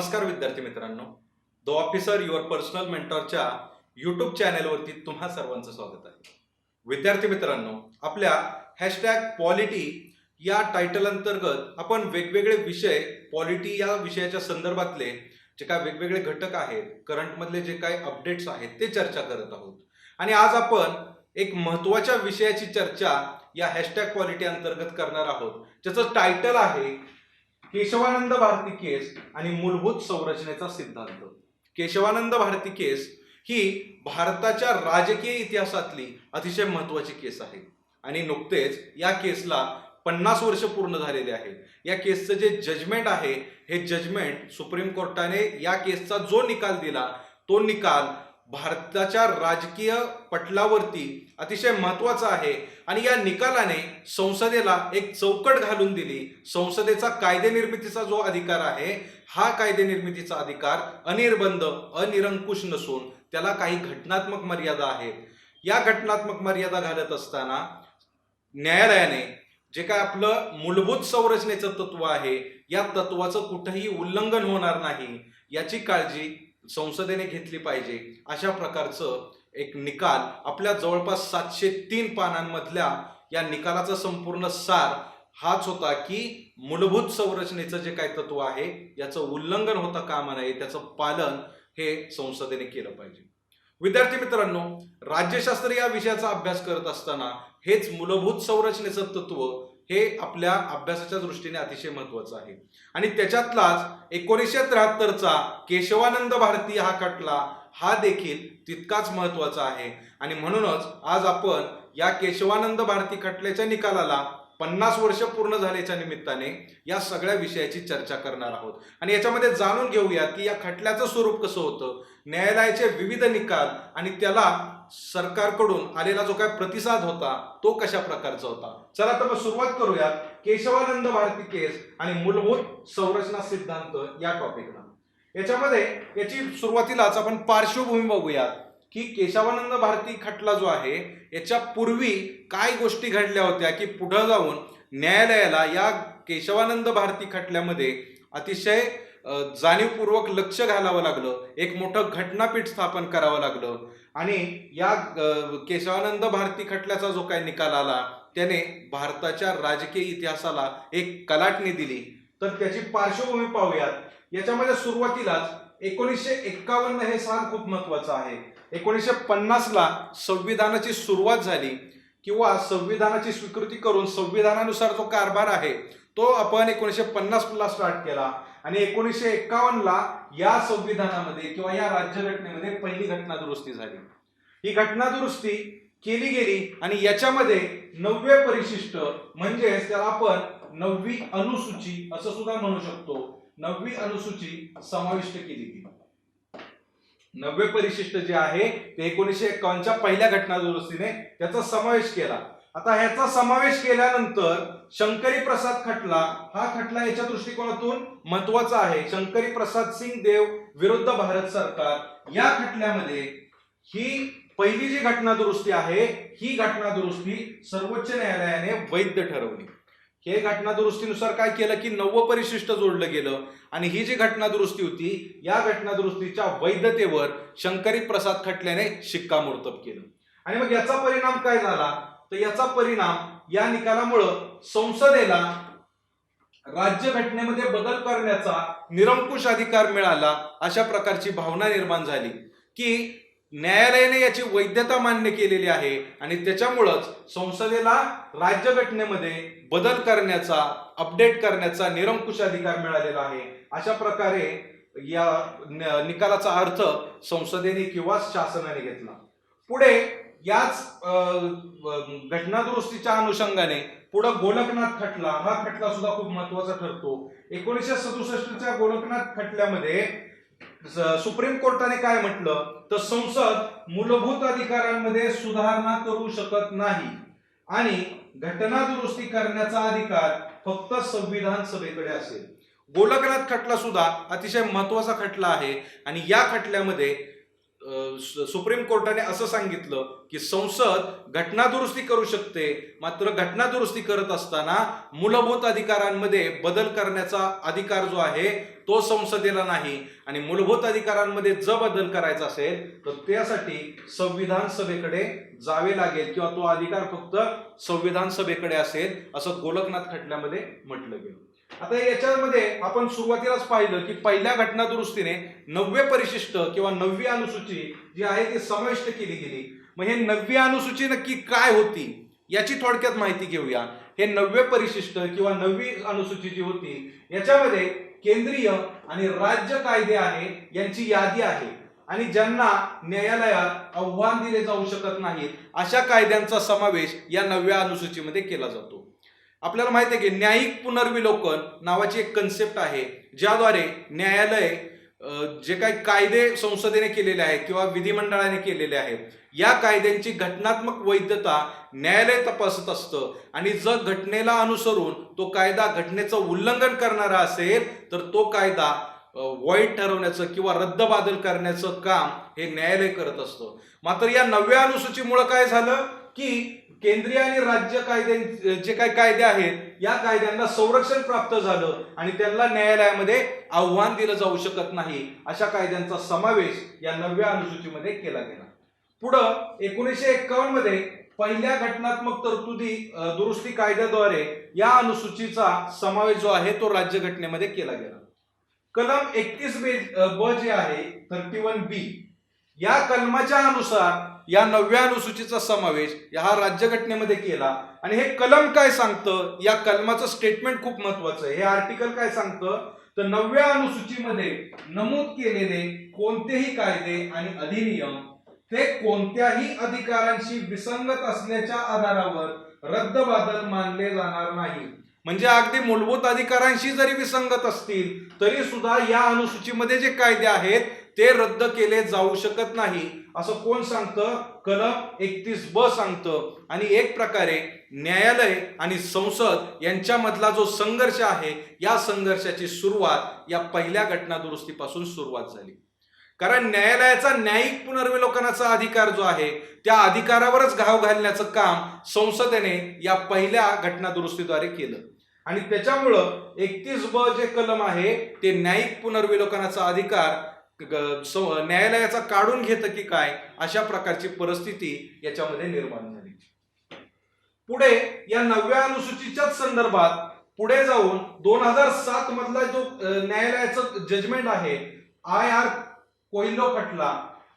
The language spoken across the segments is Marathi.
नमस्कार विद्यार्थी मित्रांनो, द ऑफिसर युअर पर्सनल मेंटॉरच्या यूट्यूब चॅनेलवरती तुम्हा सर्वांचं स्वागत आहे. विद्यार्थी मित्रांनो, आपल्या #पॉलिटी या टायटल अंतर्गत आपण वेगवेगळे विषय पॉलिटी या विषयाच्या संदर्भातले जे काय वेगवेगळे घटक आहेत, करंटमधले जे काही अपडेट्स आहेत ते चर्चा करत आहोत. आणि आज आपण एक महत्त्वाच्या विषयाची चर्चा या #पॉलिटी अंतर्गत करणार आहोत, ज्याचं टायटल आहे केशवानंद भारती केस आणि मूलभूत संरचनेचा सिद्धांत. केशवानंद भारती केस ही भारताच्या राजकीय इतिहासातली अतिशय महत्त्वाची केस आहे आणि नुकतेच या केसला 50 वर्ष पूर्ण झालेले आहेत. या केसचं जे जजमेंट आहे, हे जजमेंट सुप्रीम कोर्टाने या केसचा जो निकाल दिला तो निकाल भारताच्या राजकीय पटलावरती अतिशय महत्त्वाचा आहे आणि या निकालाने संसदेला एक चौकट घालून दिली. संसदेचा कायदे निर्मितीचा जो अधिकार आहे, हा कायदे निर्मितीचा अधिकार अनिर्बंध अनिरंकुश नसून त्याला काही घटनात्मक मर्यादा आहेत. या घटनात्मक मर्यादा घालत असताना न्यायालयाने जे काय आपलं मूलभूत संरचनेचं तत्व आहे, या तत्वाचं कुठेही उल्लंघन होणार नाही याची काळजी संसदेने घेतली पाहिजे. अशा प्रकारचं एक निकाल आपल्या जवळपास 703 पानांमधल्या या निकालाचा संपूर्ण सार हाच होता की मूलभूत संरचनेचं जे काही तत्व आहे याचं उल्लंघन होता कामा नये, त्याचं पालन हे संसदेने केलं पाहिजे. विद्यार्थी मित्रांनो, राज्यशास्त्र या विषयाचा अभ्यास करत असताना हेच मूलभूत संरचनेचं तत्व हे आपल्या अभ्यासाच्या दृष्टीने अतिशय महत्त्वाचं आहे आणि त्याच्यातलाच 1973चा केशवानंद भारती हा खटला हा देखील तितकाच महत्त्वाचा आहे. आणि म्हणूनच आज आपण या केशवानंद भारती खटल्याच्या निकालाला 50 वर्ष पूर्ण झाल्याच्या निमित्ताने या सगळ्या विषयाची चर्चा करणार आहोत आणि याच्यामध्ये जाणून घेऊया की या खटल्याचं स्वरूप कसं होतं, न्यायालयाचे विविध निकाल आणि त्याला सरकारकडून आलेला जो काय प्रतिसाद होता तो कशा प्रकारचा होता. चला तर मग सुरुवात करूया केशवानंद भारती केस आणि मूलभूत संरचना सिद्धांत या टॉपिकला. याच्यामध्ये याची सुरुवातीलाच आपण पार्श्वभूमी बघूया की केशवानंद भारती खटला जो आहे याच्या पूर्वी काय गोष्टी घडल्या होत्या की पुढे जाऊन न्यायालयाला या केशवानंद भारती खटल्यामध्ये अतिशय जाणीवपूर्वक लक्ष घालावं लागलं, एक मोठं घटनापीठ स्थापन करावं लागलं आणि या केशवानंद भारती खटल्याचा जो काही निकाल आला त्याने भारताच्या राजकीय इतिहासाला एक कलाटणी दिली. तर त्याची पार्श्वभूमी पाहूयात. याच्यामध्ये सुरुवातीलाच 1951 हे साल खूप महत्वाचं आहे. 1950ला संविधानाची सुरुवात झाली किंवा संविधानाची स्वीकृती करून संविधानानुसार जो कारभार आहे तो आपण 1950ला स्टार्ट केला आणि 1951ला या संविधानामध्ये किंवा या राज्यघटनेमध्ये पहिली घटना दुरुस्ती झाली. ही घटना दुरुस्ती केली गेली आणि याच्यामध्ये 9वे परिशिष्ट म्हणजे त्याला आपण 9वी अनुसूची असं सुद्धा म्हणू शकतो, 9वी अनुसूची समाविष्ट केली गेली. 9वे परिशिष्ट जे आहे ते 1951च्या पहिल्या घटना दुरुस्तीने त्याचा समावेश केला. आता ह्याचा समावेश केल्यानंतर शंकरी प्रसाद खटला हा खटला याच्या दृष्टिकोनातून महत्वाचा आहे. शंकरी प्रसाद सिंग देव विरुद्ध भारत सरकार या खटल्यामध्ये ही पहिली जी घटना दुरुस्ती आहे ही घटना दुरुस्ती सर्वोच्च न्यायालयाने वैध ठरवली. हे घटना दुरुस्तीनुसार काय केलं की 9वं परिशिष्ट जोडलं गेलं आणि ही जी घटना दुरुस्ती होती या घटना दुरुस्तीच्या वैधतेवर शंकरी प्रसाद खटल्याने शिक्कामोर्तब केलं. आणि मग याचा परिणाम काय झाला तर याचा परिणाम या निकालामुळं संसदेला राज्यघटनेमध्ये बदल करण्याचा निरंकुश अधिकार मिळाला अशा प्रकारची भावना निर्माण झाली की न्यायालयाने याची वैधता मान्य केलेली आहे आणि त्याच्यामुळंच संसदेला राज्यघटनेमध्ये बदल करण्याचा अपडेट करण्याचा निरंकुश अधिकार मिळालेला आहे. अशा प्रकारे या निकालाचा अर्थ संसदेने किंवा शासनाने घेतला. पुढे याच घटना दुरुस्तीच्या अनुषंगाने पुढे गोलकनाथ खटला हा खटला सुद्धा खूप महत्वाचा ठरतो. 1967च्या गोलकनाथ खटल्यामध्ये सुप्रीम कोर्टाने काय म्हटलं तर संसद मूलभूत अधिकारांमध्ये सुधारणा करू शकत नाही आणि घटना दुरुस्ती करण्याचा अधिकार फक्त संविधान सभेकडे असेल. गोलकनाथ खटला सुद्धा अतिशय महत्वाचा खटला आहे आणि या खटल्यामध्ये सुप्रीम कोर्टाने असं सांगितलं की संसद घटनादुरुस्ती करू शकते, मात्र घटनादुरुस्ती करत असताना मूलभूत अधिकारांमध्ये बदल करण्याचा अधिकार जो आहे तो संसदेला नाही, आणि मूलभूत अधिकारांमध्ये जर बदल करायचा असेल तर त्यासाठी संविधान सभेकडे जावे लागेल किंवा तो अधिकार फक्त संविधान सभेकडे असेल, असं गोलकनाथ खटल्यामध्ये म्हटलं गेलं. आता याच्यामध्ये आपण सुरुवातीलाच पाहिलं की पहिल्या घटना दुरुस्तीने 90 परिशिष्ट किंवा 90वी अनुसूची जी आहे ती समाविष्ट केली गेली. मग हे 90वी अनुसूची नक्की काय होती याची थोडक्यात माहिती घेऊया. हे 90 परिशिष्ट किंवा 90वी अनुसूची जी होती याच्यामध्ये केंद्रीय आणि राज्य कायदे आहे यांची यादी आहे, आणि ज्यांना न्यायालयात आव्हान दिले जाऊ शकत नाही अशा कायद्यांचा समावेश या 90व्या अनुसूचीमध्ये केला जातो. आपल्याला माहिती आहे की न्यायिक पुनर्विलोकन नावाची एक कन्सेप्ट आहे, ज्याद्वारे न्यायालय जे काही कायदे संसदेने केलेले आहेत किंवा विधिमंडळाने केलेले आहेत या कायद्यांची घटनात्मक वैधता न्यायालय तपासत असतं, आणि जर घटनेला अनुसरून तो कायदा घटनेचं उल्लंघन करणारा असेल तर तो कायदा वॉइड ठरवण्याचं किंवा रद्दबादल करण्याचं काम हे न्यायालय करत असतं. मात्र या 90व्या अनुसूचीमुळे काय झालं की केंद्रीय आणि राज्य कायदे जे काही कायदे आहेत या कायद्यांना संरक्षण प्राप्त झालं आणि त्यांना न्यायालयामध्ये आव्हान दिलं जाऊ शकत नाही अशा कायद्यांचा समावेश या 90व्या अनुसूचीमध्ये केला गेला. पुढं 1951 मध्ये पहिल्या घटनात्मक तरतुदी दुरुस्ती कायद्याद्वारे या अनुसूचीचा समावेश जो आहे तो राज्यघटनेमध्ये केला गेला. कलम 31 ब जे आहे 31B या कलमाच्या अनुसार या 90व्या अनुसूचीचा समावेश हा राज्यघटनेमध्ये केला. आणि हे कलम काय सांगतं, या कलमाचं स्टेटमेंट खूप महत्वाचं आहे. हे आर्टिकल काय सांगतं तर 90व्या अनुसूचीमध्ये नमूद केलेले कोणतेही कायदे आणि अधिनियम ते कोणत्याही अधिकारांशी विसंगत असल्याच्या आधारावर रद्दबादल मानले जाणार नाही. म्हणजे अगदी मूलभूत अधिकारांशी जरी विसंगत असतील तरी सुद्धा या अनुसूचीमध्ये जे कायदे आहेत ते रद्द केले जाऊ शकत नाही असं कोण सांगतं, कलम 31B सांगतं. आणि एक प्रकारे न्यायालय आणि संसद यांच्यामधला जो संघर्ष आहे या संघर्षाची सुरुवात या पहिल्या घटना दुरुस्तीपासून सुरुवात झाली. कारण न्यायालयाचा न्यायिक पुनर्विलोकनाचा अधिकार जो आहे त्या अधिकारावरच घाव घालण्याचं काम संसदेने या पहिल्या घटना दुरुस्तीद्वारे केलं, आणि त्याच्यामुळं 31B जे कलम आहे ते न्यायिक पुनर्विलोकनाचा अधिकार न्यायालयाचा काढून घेतं की काय अशा प्रकारची परिस्थिती याच्यामध्ये निर्माण झाली. पुढे या 90व्या अनुसूचीच्याच संदर्भात पुढे जाऊन 2007 मधला जो न्यायालयाचं जजमेंट आहे IR कोहिलो खटला,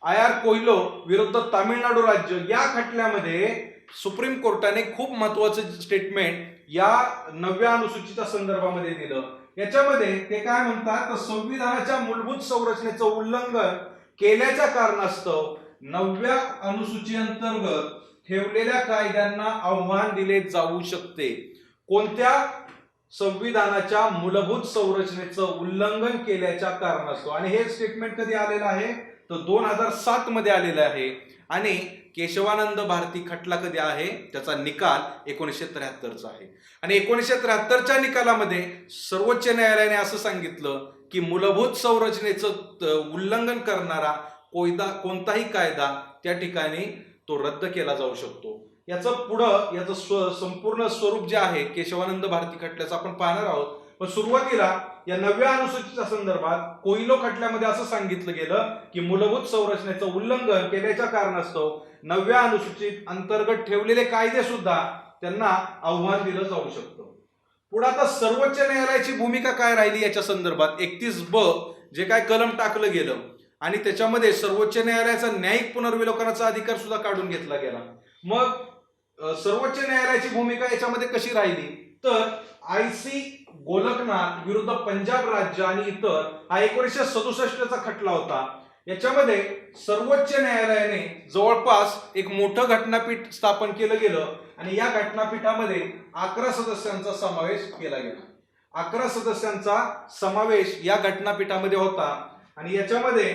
IR कोहिलो विरुद्ध तामिळनाडू राज्य या खटल्यामध्ये सुप्रीम कोर्टाने खूप महत्वाचं स्टेटमेंट या 90व्या अनुसूचीच्या संदर्भामध्ये दिलं. याच्यामध्ये ते काय म्हणतात तर संविधानाच्या मूलभूत संरचनेचं उल्लंघन केल्याच्या कारणास्तव 90व्या अनुसूची अंतर्गत ठेवलेल्या कायद्यांना आव्हान दिले जाऊ शकते. कोणत्या संविधानाच्या मूलभूत संरचनेचं उल्लंघन केल्याच्या कारणास्तव. आणि हे स्टेटमेंट कधी आलेलं आहे तर 2007 मध्ये आलेलं आहे. आणि केशवानंद भारती खटला कधी आहे त्याचा निकाल 1973चा आहे. आणि 1973च्या निकालामध्ये सर्वोच्च न्यायालयाने असं सांगितलं की मूलभूत संरचनेचं उल्लंघन करणारा कोणताही कायदा त्या ठिकाणी तो रद्द केला जाऊ शकतो. याचं संपूर्ण स्वरूप जे आहे केशवानंद भारती खटल्याचं आपण पाहणार आहोत. पण सुरुवातीला या 90व्या अनुसूचीच्या संदर्भात कोहिलो खटल्यामध्ये असं सांगितलं गेलं की मूलभूत संरचनेचं उल्लंघन केल्याच्या कारणास्तव 90व्या अनुसूचीत अंतर्गत ठेवलेले कायदे सुद्धा त्यांना आव्हान दिलं जाऊ शकतं. पुढे आता सर्वोच्च न्यायालयाची भूमिका काय राहिली याच्या संदर्भात 31B जे काय कलम टाकलं गेलं आणि त्याच्यामध्ये सर्वोच्च न्यायालयाचा न्यायिक पुनर्विलोकनाचा अधिकार सुद्धा काढून घेतला गेला. मग सर्वोच्च न्यायालयाची भूमिका याच्यामध्ये कशी राहिली तर IC गोलकनाथ विरुद्ध पंजाब राज्य आणि इतर हा 1967चा खटला होता. याच्यामध्ये सर्वोच्च न्यायालयाने जवळपास एक मोठं घटनापीठ स्थापन केलं गेलं आणि या घटनापीठामध्ये 11 सदस्यांचा समावेश केला गेला. 11 सदस्यांचा समावेश या घटनापीठामध्ये होता. आणि याच्यामध्ये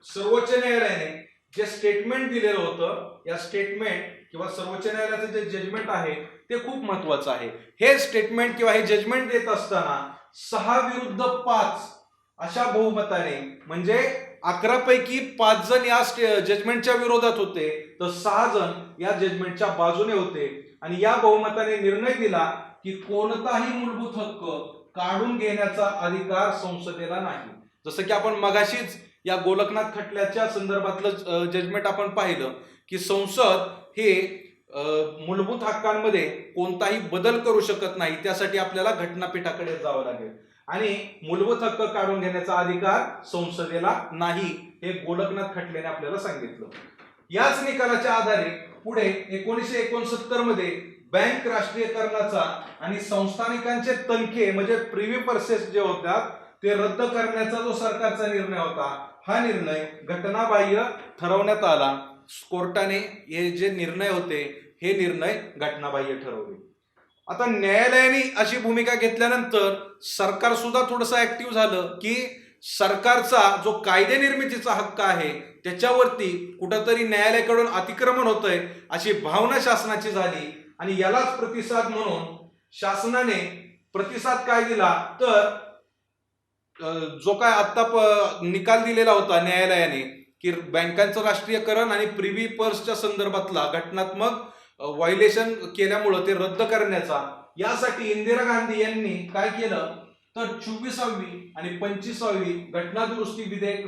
सर्वोच्च न्यायालयाने जे स्टेटमेंट दिलेलं होतं या स्टेटमेंट किंवा सर्वोच्च न्यायालयाचं जे जजमेंट आहे ते खूप महत्वाचं आहे. हे स्टेटमेंट किंवा हे जजमेंट देत असताना 6 विरुद्ध 5 अशा बहुमताने म्हणजे 11 पैकी 5 जण या जजमेंटच्या विरोधात होते, तर 6 जण या जजमेंटच्या बाजूने होते आणि या बहुमताने निर्णय दिला की कोणताही मूलभूत हक्क काढून घेण्याचा अधिकार संसदेला नाही. जसं की आपण मगाशीच या गोलकनाथ खटल्याच्या संदर्भातलं जजमेंट आपण पाहिलं की संसद हे मूलभूत हक्कांमध्ये कोणताही बदल करू शकत नाही, त्यासाठी आपल्याला घटनापीठाकडे जावं लागेल आणि मूलभूत हक्क काढून घेण्याचा अधिकार संसदेला नाही, हे गोलकनाथ खटल्याने आपल्याला सांगितलं. याच निकालाच्या आधारे पुढे 1969 मध्ये बँक राष्ट्रीयकरणाचा आणि संस्थानिकांचे तनखे म्हणजे प्रिव्ही पर्सेस जे होतात ते रद्द करण्याचा जो सरकारचा निर्णय होता, हा निर्णय घटनाबाह्य ठरवण्यात आला. कोर्टाने हे जे निर्णय होते हे निर्णय घटनाबाह्य ठरवले. आता न्यायालयाने अशी भूमिका घेतल्यानंतर सरकार सुद्धा थोडंसं ऍक्टिव्ह झालं की सरकारचा जो कायदे निर्मितीचा हक्क आहे त्याच्यावरती कुठंतरी न्यायालयाकडून अतिक्रमण होतंय अशी भावना शासनाची झाली आणि यालाच प्रतिसाद म्हणून शासनाने प्रतिसाद काय दिला, तर जो काय आता निकाल दिलेला होता न्यायालयाने की बँकांचं राष्ट्रीयकरण आणि प्रिव्ही पर्सच्या संदर्भातला घटनात्मक व्हायलेशन केल्यामुळं ते रद्द करण्याचा, यासाठी इंदिरा गांधी यांनी काय केलं तर 24वी आणि 25वी घटना दुरुस्ती विधेयक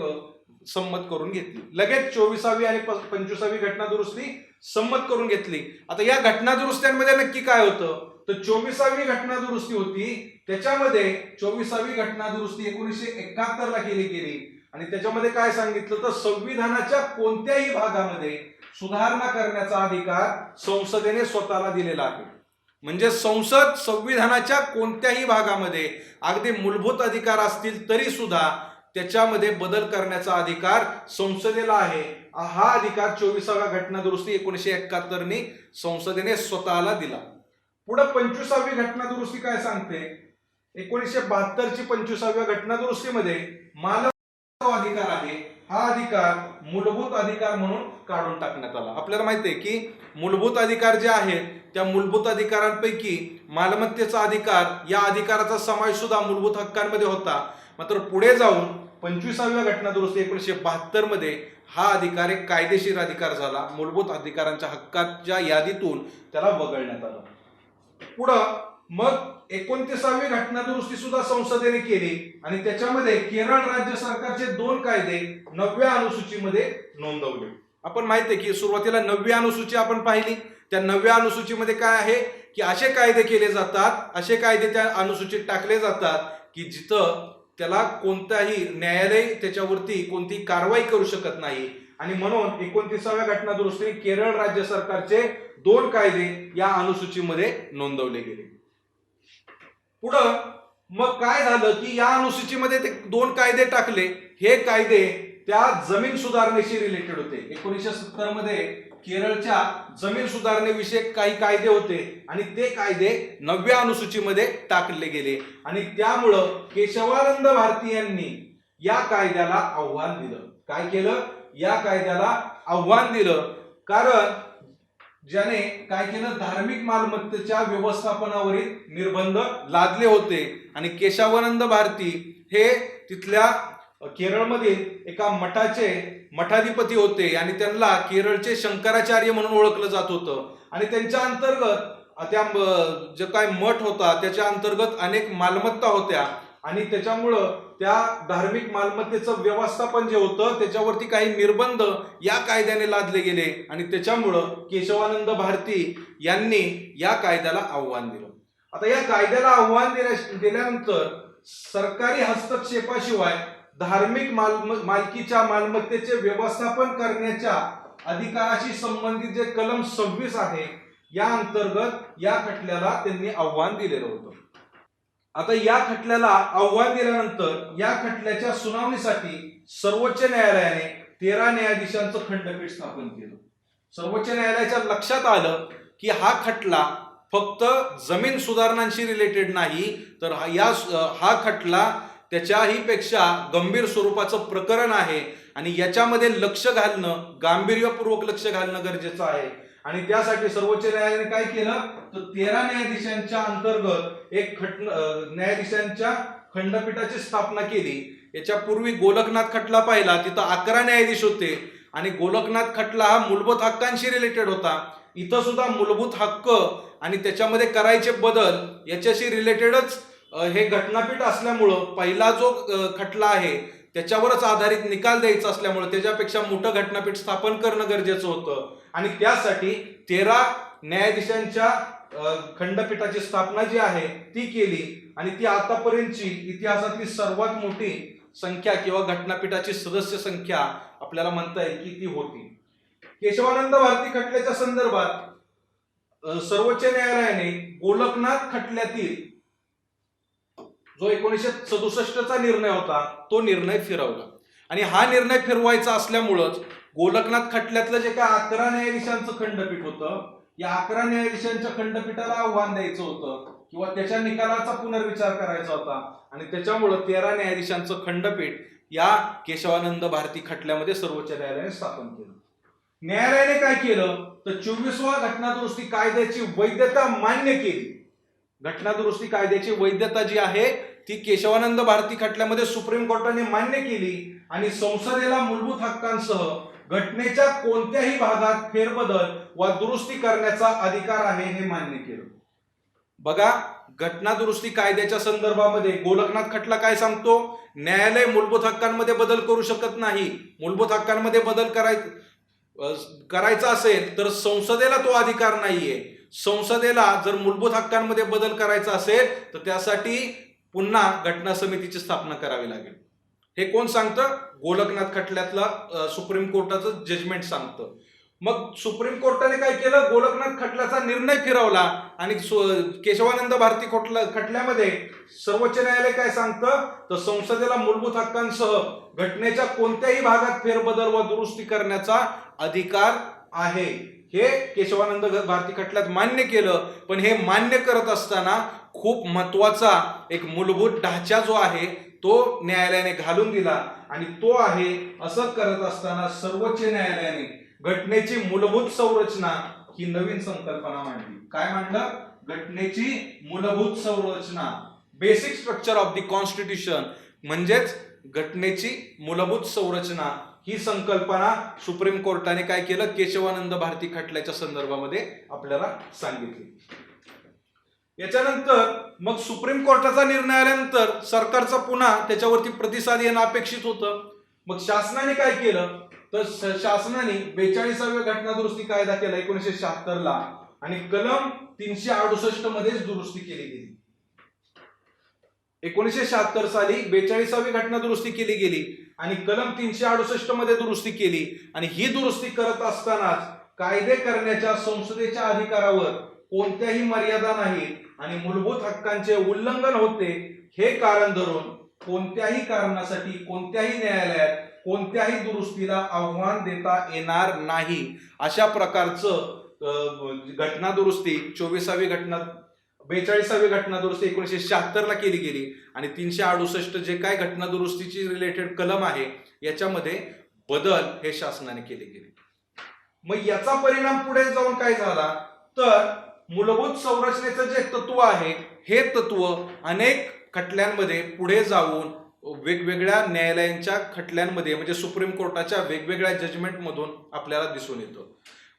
संमत करून घेतली. लगेच 24वी आणि 25वी घटना दुरुस्ती संमत करून घेतली. आता या घटना दुरुस्त्यांमध्ये नक्की काय होतं, तर 24वी घटना दुरुस्ती होती, त्याच्यामध्ये 24वी घटना दुरुस्ती 1971 ला केली गेली आणि त्याच्यामध्ये काय सांगितलं तर संविधानाच्या कोणत्याही भागामध्ये सुधारणा करण्याचा अधिकार संसदेने स्वतःला दिलेला आहे. म्हणजे संसद संविधानाच्या कोणत्याही भागामध्ये अगदी मूलभूत अधिकार असतील तरी सुद्धा त्याच्यामध्ये बदल करण्याचा अधिकार संसदेला आहे. हा अधिकार 24व्या घटना दुरुस्ती 1971 नी संसदेने स्वतःला दिला. पुढे 25वी घटना दुरुस्ती काय सांगते, 1972 ची 25व्या घटना दुरुस्तीमध्ये मानव अधिकार आहे, हा अधिकार मूलभूत अधिकार म्हणून काढून टाकण्यात आला. आपल्याला माहिती आहे की मूलभूत अधिकार जे आहेत त्या मूलभूत अधिकारांपैकी मालमत्तेचा अधिकार या अधिकाराचा समावेश सुद्धा मूलभूत हक्कांमध्ये होता. मात्र पुढे जाऊन 25व्या घटना दुरुस्ती 1972 मध्ये हा अधिकार एक कायदेशीर अधिकार झाला, मूलभूत अधिकारांच्या हक्काच्या यादीतून त्याला वगळण्यात आलं. पुढं मग 29वी घटना दुरुस्ती सुद्धा संसदेने केली आणि त्याच्यामध्ये केरळ राज्य सरकारचे 2 कायदे 9व्या अनुसूचीमध्ये नोंदवले. आपण माहिती आहे की सुरुवातीला 9वी अनुसूची आपण पाहिली, त्या 9व्या अनुसूचीमध्ये काय आहे की असे कायदे केले जातात, असे कायदे त्या अनुसूचीत टाकले जातात की जिथं त्याला कोणताही न्यायालय त्याच्यावरती कोणती कारवाई करू शकत नाही आणि म्हणून 29व्या घटना दुरुस्तीने केरळ राज्य सरकारचे 2 कायदे या अनुसूचीमध्ये नोंदवले गेले. पुढं मग काय झालं की या अनुसूचीमध्ये ते 2 कायदे टाकले, हे कायदे त्या जमीन सुधारणेशी रिलेटेड होते. 1970 मध्ये केरळच्या जमीन सुधारणेविषयक काही कायदे होते आणि ते कायदे 9व्या अनुसूचीमध्ये टाकले गेले आणि त्यामुळं केशवानंद भारती यांनी या कायद्याला आव्हान दिलं. काय केलं, या कायद्याला आव्हान दिलं, कारण ज्याने काय केलं, धार्मिक मालमत्तेच्या व्यवस्थापनावरील निर्बंध लादले होते आणि केशवानंद भारती हे तिथल्या केरळमधील एका मठाचे मठाधिपती होते आणि त्यांना केरळचे शंकराचार्य म्हणून ओळखलं जात होतं आणि त्यांच्या अंतर्गत त्या जे काय मठ होता त्याच्या अंतर्गत अनेक मालमत्ता होत्या आणि त्याच्यामुळं त्या धार्मिक मालमत्तेचं व्यवस्थापन जे होतं त्याच्यावरती काही निर्बंध या कायद्याने लादले गेले आणि त्याच्यामुळं केशवानंद भारती यांनी या कायद्याला आव्हान दिलं. आता या कायद्याला आव्हान दिल्यानंतर सरकारी हस्तक्षेपाशिवाय धार्मिक मालकीच्या मालमत्तेचे व्यवस्थापन करण्याच्या अधिकाराशी संबंधित जे कलम 26 आहे या अंतर्गत या खटल्याला त्यांनी आव्हान दिलेलं होतं. आता या खटल्याला आव्हान दिल्यानंतर या खटल्याच्या सुनावणीसाठी सर्वोच्च न्यायालयाने 13 न्यायाधीशांचं खंडपीठ स्थापन केलं. सर्वोच्च न्यायालयाच्या लक्षात आलं की हा खटला फक्त जमीन सुधारणांशी रिलेटेड नाही, तर हा खटला त्याच्याही पेक्षा गंभीर स्वरूपाचं प्रकरण आहे आणि याच्यामध्ये लक्ष घालणं, गांभीर्यपूर्वक लक्ष घालणं गरजेचं आहे आणि त्यासाठी सर्वोच्च न्यायालयाने काय केलं तर 13 न्यायाधीशांच्या अंतर्गत एक न्यायाधीशांच्या खंडपीठाची स्थापना केली. याच्यापूर्वी गोलकनाथ खटला पाहिला, तिथं 11 न्यायाधीश होते आणि गोलकनाथ खटला हा मूलभूत हक्कांशी रिलेटेड होता. इथं सुद्धा मूलभूत हक्क आणि त्याच्यामध्ये करायचे बदल याच्याशी रिलेटेडच हे घटनापीठ असल्यामुळं पहिला जो खटला आहे त्याच्यावरच आधारित निकाल द्यायचा असल्यामुळे त्याच्यापेक्षा मोठं घटनापीठ स्थापन करणं गरजेचं होतं आणि त्यासाठी 13 न्यायाधीशांच्या खंडपीठाची स्थापना जी आहे ती केली आणि ती आतापर्यंतची इतिहासातली सर्वात मोठी संख्या किंवा घटनापीठाची सदस्य संख्या आपल्याला म्हणता येईल की ती होती. केशवानंद भारती खटल्याच्या संदर्भात सर्वोच्च न्यायालयाने गोलकनाथ खटल्यातील जो 1967चा निर्णय होता तो निर्णय फिरवला आणि हा निर्णय फिरवायचा असल्यामुळंच गोलकनाथ खटल्यातलं जे काय 11 न्यायाधीशांचं खंडपीठ होतं, या 11 न्यायाधीशांच्या खंडपीठाला आव्हान द्यायचं होतं किंवा त्याच्या निकालाचा पुनर्विचार करायचा होता आणि त्याच्यामुळं 13 न्यायाधीशांचं खंडपीठ या केशवानंद भारती खटल्यामध्ये सर्वोच्च न्यायालयाने स्थापन केलं. न्यायालयाने काय केलं तर 24वा घटनादुरुस्ती कायद्याची वैधता मान्य केली. घटनादुरुस्ती कायद्याची वैधता जी आहे ती केशवानंद भारती खटल्यामध्ये सुप्रीम कोर्टाने मान्य केली आणि संसदेला मूलभूत हक्कांसह घटनेच्या कोणत्याही भागात फेरबदल वा दुरुस्ती करण्याचा अधिकार आहे हे मान्य केलं. बघा, घटनादुरुस्ती कायद्याच्या संदर्भामध्ये गोलकनाथ खटला काय सांगतो, न्यायालय मूलभूत हक्कांमध्ये बदल करू शकत नाही. मूलभूत हक्कांमध्ये बदल करायचा असेल तर संसदेला तो अधिकार नाहीये. संसदेला जर मूलभूत हक्कांमध्ये बदल करायचा असेल तर त्यासाठी पुन्हा घटना समितीची स्थापना करावी लागेल. हे कोण सांगतं? गोलकनाथ खटल्यातला सुप्रीम कोर्टाचं जजमेंट सांगतं. मग सुप्रीम कोर्टाने काय केलं, गोलकनाथ खटल्याचा निर्णय फिरवला आणि केशवानंद भारती खटल्यामध्ये सर्वोच्च न्यायालय काय सांगतं तर संसदेला मूलभूत हक्कांसह घटनेच्या कोणत्याही भागात फेरबदल व दुरुस्ती करण्याचा अधिकार आहे. हे केशवानंद भारती खटल्यात मान्य केलं. पण हे मान्य करत असताना खूप महत्वाचा एक मूलभूत ढाचा जो आहे तो न्यायालयाने घालून दिला आणि तो आहे, असं करत असताना सर्वोच्च न्यायालयाने घटनेची मूलभूत संरचना ही नवीन संकल्पना मांडली. काय मांडलं? घटनेची मूलभूत संरचना, basic structure of the constitution, म्हणजेच घटनेची मूलभूत संरचना ही संकल्पना सुप्रीम कोर्टाने काय केलं, केशवानंद भारती खटल्याच्या संदर्भामध्ये आपल्याला सांगितली. याच्यानंतर मग सुप्रीम कोर्टाचा निर्णय आल्यानंतर सरकारचा पुन्हा त्याच्यावरती प्रतिसाद येणं अपेक्षित होतं. मग शासनाने काय केलं तर शासनाने 42व्या घटनादुरुस्ती कायदा केला 1976 ला आणि कलम 368 मध्येच दुरुस्ती केली गेली. 1976 साली 42वी घटनादुरुस्ती केली गेली आणि कलम 368 मध्ये दुरुस्ती केली आणि ही दुरुस्ती करत असतानाच कायदे करण्याच्या संसदेच्या अधिकारावर कोणत्याही मर्यादा नाही आणि मूलभूत हक्कांचे उल्लंघन होते हे कारण धरून कोणत्याही कारणासाठी कोणत्याही न्यायालयात कोणत्याही दुरुस्तीला आव्हान देता येणार नाही. अशा प्रकारचं घटनादुरुस्ती 42वी घटनादुरुस्ती 1976 ला केली गेली आणि 368 जे काय घटनादुरुस्तीची रिलेटेड कलम आहे याच्यामध्ये बदल हे शासनाने केले गेले. मग याचा परिणाम पुढे जाऊन काय झाला तर मूलभूत संरचनेचं जे तत्व आहे हे तत्व अनेक खटल्यांमध्ये पुढे जाऊन वेगवेगळ्या न्यायालयांच्या खटल्यांमध्ये म्हणजे सुप्रीम कोर्टाच्या वेगवेगळ्या जजमेंट मधून आपल्याला दिसून येतं.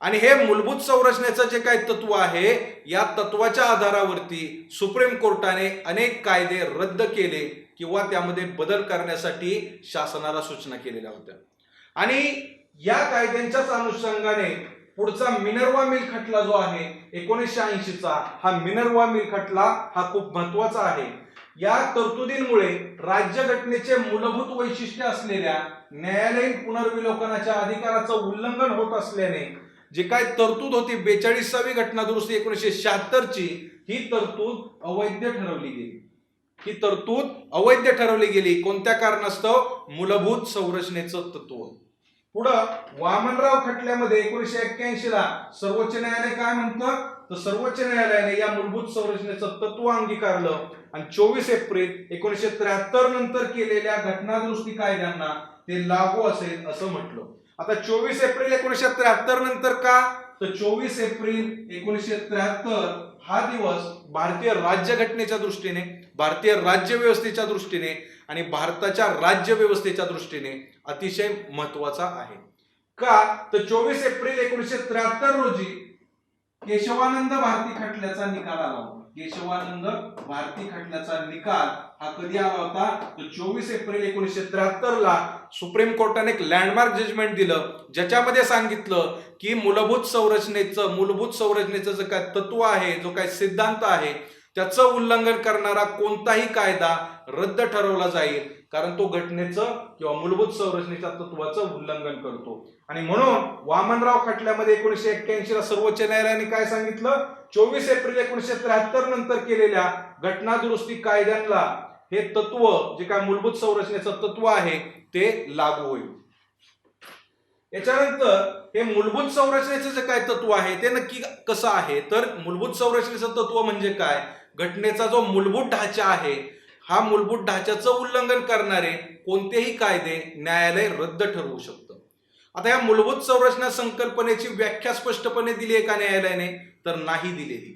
आणि हे मूलभूत संरचनेचं जे काही तत्व आहे या तत्वाच्या आधारावरती सुप्रीम कोर्टाने अनेक कायदे रद्द केले किंवा त्यामध्ये बदल करण्यासाठी शासनाला सूचना केलेल्या होत्या. आणि या कायद्यांच्याच अनुषंगाने पुढचा मिनर्वा मिल खटला जो आहे 1980चा, हा मिनर्वा मिल खटला हा खूप महत्वाचा आहे. या तरतुदींमुळे राज्यघटनेचे मूलभूत वैशिष्ट्य असलेल्या न्यायालयीन पुनर्विलोकनाच्या अधिकाराचं उल्लंघन होत असल्याने जे काय तरतूद होती 42वी घटनादुरुस्ती 1976 ची ही तरतूद अवैध ठरवली गेली. ही तरतूद अवैध ठरवली गेली कोणत्या कारणास्तव? मूलभूत संरचनेचं तत्व. पुढं वामनराव खटल्यामध्ये 1981 ला सर्वोच्च न्यायालय काय म्हणतं तर सर्वोच्च न्यायालयाने या मूलभूत संरचनेचं तत्व अंगीकारलं आणि 24 एप्रिल 1973 नंतर केलेल्या घटनादुरुस्ती कायद्यांना ते लागू असेल असं म्हटलं. आता 24 एप्रिल 1973 नंतर का तर 24 एप्रिल 1973 हा दिवस भारतीय राज्यघटनेच्या दृष्टीने, भारतीय राज्यव्यवस्थेच्या दृष्टीने आणि भारताच्या राज्यव्यवस्थेच्या दृष्टीने अतिशय महत्वाचा आहे. का तर 24 एप्रिल 1973 रोजी केशवानंद भारती खटल्याचा निकाल आला होता. केशवानंद भारती खटल्याचा निकाल हा कधी आला होता तर 24 एप्रिल 1973 ला सुप्रीम कोर्टाने एक लँडमार्क जजमेंट दिलं, ज्याच्यामध्ये सांगितलं की मूलभूत संरचनेचं जे काय तत्व आहे, जो काय सिद्धांत आहे, त्याचं उल्लंघन करणारा कोणताही कायदा रद्द ठरवला जाईल, कारण तो घटनेचं किंवा मूलभूत संरचनेच्या तत्वाचं उल्लंघन करतो. आणि म्हणून वामनराव खटल्यामध्ये 1981 ला सर्वोच्च न्यायालयाने काय सांगितलं, 24 एप्रिल 1973 नंतर केलेल्या घटना दुरुस्ती कायद्यांना हे तत्व, जे काय मूलभूत संरचनेचं तत्व आहे, ते लागू होईल. याच्यानंतर हे मूलभूत संरचनेचं जे काय तत्व आहे ते नक्की कसं आहे, तर मूलभूत संरचनेचं तत्व म्हणजे काय, घटनेचा जो मूलभूत ढाचा आहे, हा मूलभूत ढाच्याचं उल्लंघन करणारे कोणतेही कायदे न्यायालय रद्द ठरवू शकतं. आता या मूलभूत संरचना संकल्पनेची व्याख्या स्पष्टपणे दिली आहे का न्यायालयाने, तर नाही दिलेली.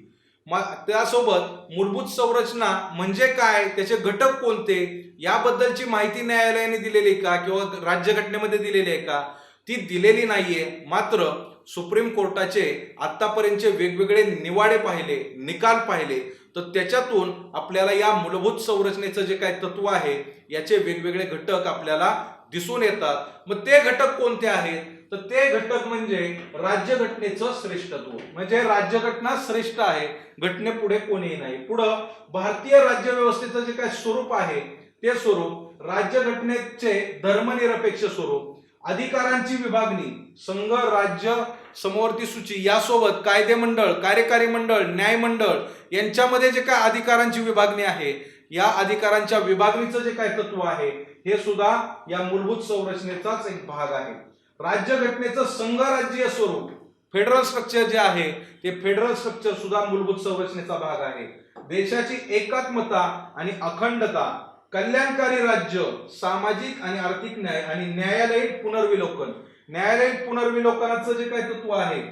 त्यासोबत मूलभूत संरचना म्हणजे काय, त्याचे घटक कोणते, याबद्दलची माहिती न्यायालयाने दिलेली का किंवा राज्यघटनेमध्ये दिलेली आहे का, ती दिलेली नाहीये. मात्र सुप्रीम कोर्टाचे आतापर्यंतचे वेगवेगळे निवाडे पाहिले, निकाल पाहिले, तर त्याच्यातून आपल्याला या मूलभूत संरचनेचं जे काय तत्व आहे याचे वेगवेगळे घटक आपल्याला दिसून येतात. मग ते घटक कोणते आहेत, तर ते घटक म्हणजे राज्यघटनेचं श्रेष्ठत्व, म्हणजे राज्यघटना श्रेष्ठ आहे, घटनेपुढे कोणीही नाही. पुढं भारतीय राज्यव्यवस्थेचं जे काय स्वरूप आहे ते स्वरूप, राज्यघटनेचे धर्मनिरपेक्ष स्वरूप, अधिकारांची विभागणी, संघ, राज्य, समवर्ती सूची, यासोबत कायदेमंडळ, कार्यकारी मंडळ, न्यायमंडळ यांच्यामध्ये जे काय अधिकारांची विभागणी आहे, या अधिकारांच्या विभागणीचं जे काय तत्व आहे हे सुद्धा या मूलभूत संरचनेचाच एक भाग आहे. राज्यघटनेचं संघराज्यीय स्वरूप, फेडरल स्ट्रक्चर जे आहे ते फेडरल स्ट्रक्चर सुद्धा मूलभूत संरचनेचा भाग आहे. देशाची एकात्मता आणि अखंडता, कल्याणकारी राज्य, सामाजिक आणि आर्थिक न्याय आणि न्यायालयीन पुनर्विलोकन. न्यायालयीन पुनर्विलोकनाचं जे काही तत्व आहे,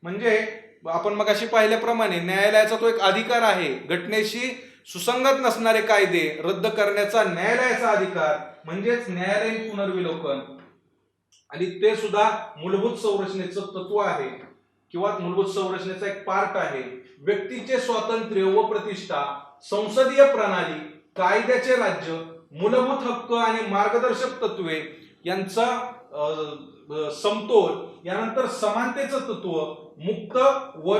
म्हणजे आपण मगाशी पाहिल्याप्रमाणे न्यायालयाचा तो एक अधिकार आहे, घटनेशी सुसंगत नसणारे कायदे रद्द करण्याचा न्यायालयाचा अधिकार, म्हणजेच न्यायालयीन पुनर्विलोकन. आणि ते सुद्धा मूलभूत संरचनेचं तत्व आहे किंवा मूलभूत संरचनेचा एक पार्ट आहे. व्यक्तीचे स्वातंत्र्य व प्रतिष्ठा, संसदीय प्रणाली, कायद्याचे राज्य, मूलभूत हक्क आणि मार्गदर्शक तत्वे यांचा समतोल, यानंतर समानतेचं तत्व, मुक्त व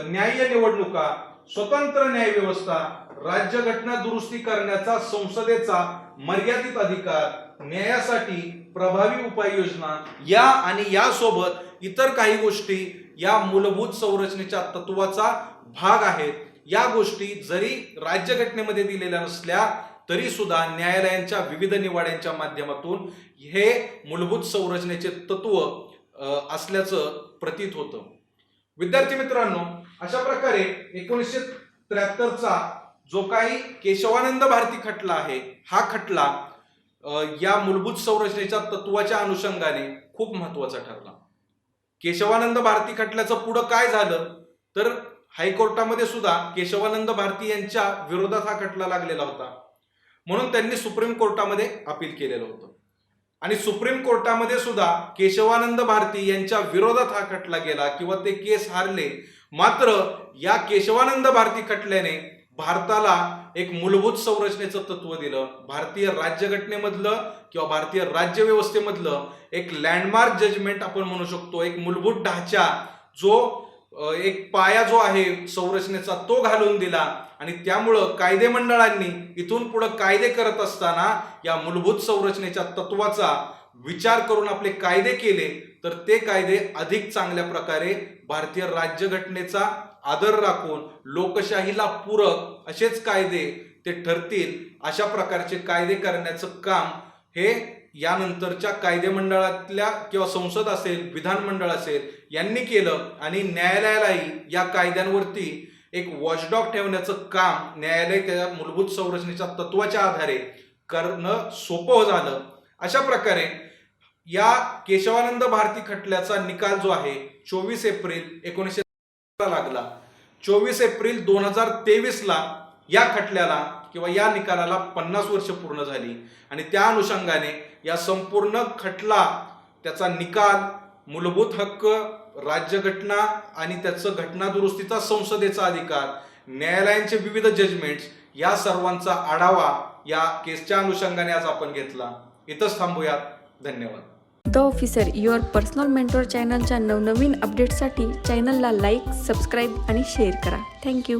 न्याय्य निवडणुका, स्वतंत्र न्याय व्यवस्था, राज्यघटना दुरुस्ती करण्याचा संसदेचा मर्यादित अधिकार, न्यायासाठी प्रभावी उपाययोजना, या आणि यासोबत इतर काही गोष्टी या मूलभूत संरचनेच्या तत्वाचा भाग आहेत. या गोष्टी जरी राज्यघटनेमध्ये दिलेल्या नसल्या तरी सुद्धा न्यायालयांच्या विविध निवाड्यांच्या माध्यमातून हे मूलभूत संरचनेचे तत्व असल्याचं प्रतीत होतं. विद्यार्थी मित्रांनो, अशा प्रकारे 1973 चा जो काही केशवानंद भारती खटला आहे, हा खटला या मूलभूत संरचनेच्या तत्वाच्या अनुषंगाने खूप महत्वाचा ठरला. केशवानंद भारती खटल्याचं पुढं काय झालं, तर हायकोर्टामध्ये सुद्धा केशवानंद भारती यांच्या विरोधात हा खटला लागलेला होता, म्हणून त्यांनी सुप्रीम कोर्टामध्ये अपील केलेलं होतं. आणि सुप्रीम कोर्टामध्ये सुद्धा केशवानंद भारती यांच्या विरोधात हा खटला गेला किंवा ते केस हारले. मात्र या केशवानंद भारती खटल्याने भारताला एक मूलभूत संरचनेचं तत्व दिलं, भारतीय राज्यघटनेमधलं किंवा भारतीय राज्यव्यवस्थेमधलं एक लँडमार्क जजमेंट आपण म्हणू शकतो, एक मूलभूत ढाचा, जो एक पाया जो आहे संरचनेचा तो घालून दिला. आणि त्यामुळं कायदे मंडळांनी इथून पुढे कायदे करत असताना या मूलभूत संरचनेच्या तत्वाचा विचार करून आपले कायदे केले, तर ते कायदे अधिक चांगल्या प्रकारे भारतीय राज्यघटनेचा आदर राखून लोकशाहीला पूरक असेच कायदे ते ठरतील, अशा प्रकारचे कायदे करण्याचं काम हे यानंतरच्या कायदे मंडळातल्या किंवा संसद असेल, विधानमंडळ असेल यांनी केलं. आणि न्यायालयालाही या कायद्यांवरती एक वॉचडॉग ठेवण्याचं काम न्यायालय त्या मूलभूत संरचनेच्या तत्वाच्या आधारे करणं सोपं झालं. अशा प्रकारे या केशवानंद भारती खटल्याचा निकाल जो आहे 24 एप्रिल 1973 लागला. 24 एप्रिल 2023ला या खटल्याला किंवा या निकालाला 50 वर्ष पूर्ण झाली आणि त्या अनुषंगाने या संपूर्ण खटला, त्याचा निकाल, मूलभूत हक्क, राज्यघटना आणि त्याचं घटना दुरुस्तीचा संसदेचा अधिकार, न्यायालयांचे विविध जजमेंट्स, या सर्वांचा आढावा या केसच्या अनुषंगाने आज आपण घेतला. इथंच थांबूयात. धन्यवाद. The officer your personal mentor चॅनलच्या नवनवीन अपडेट्ससाठी चॅनलला लाईक, सबस्क्राईब आणि शेअर करा. थँक्यू.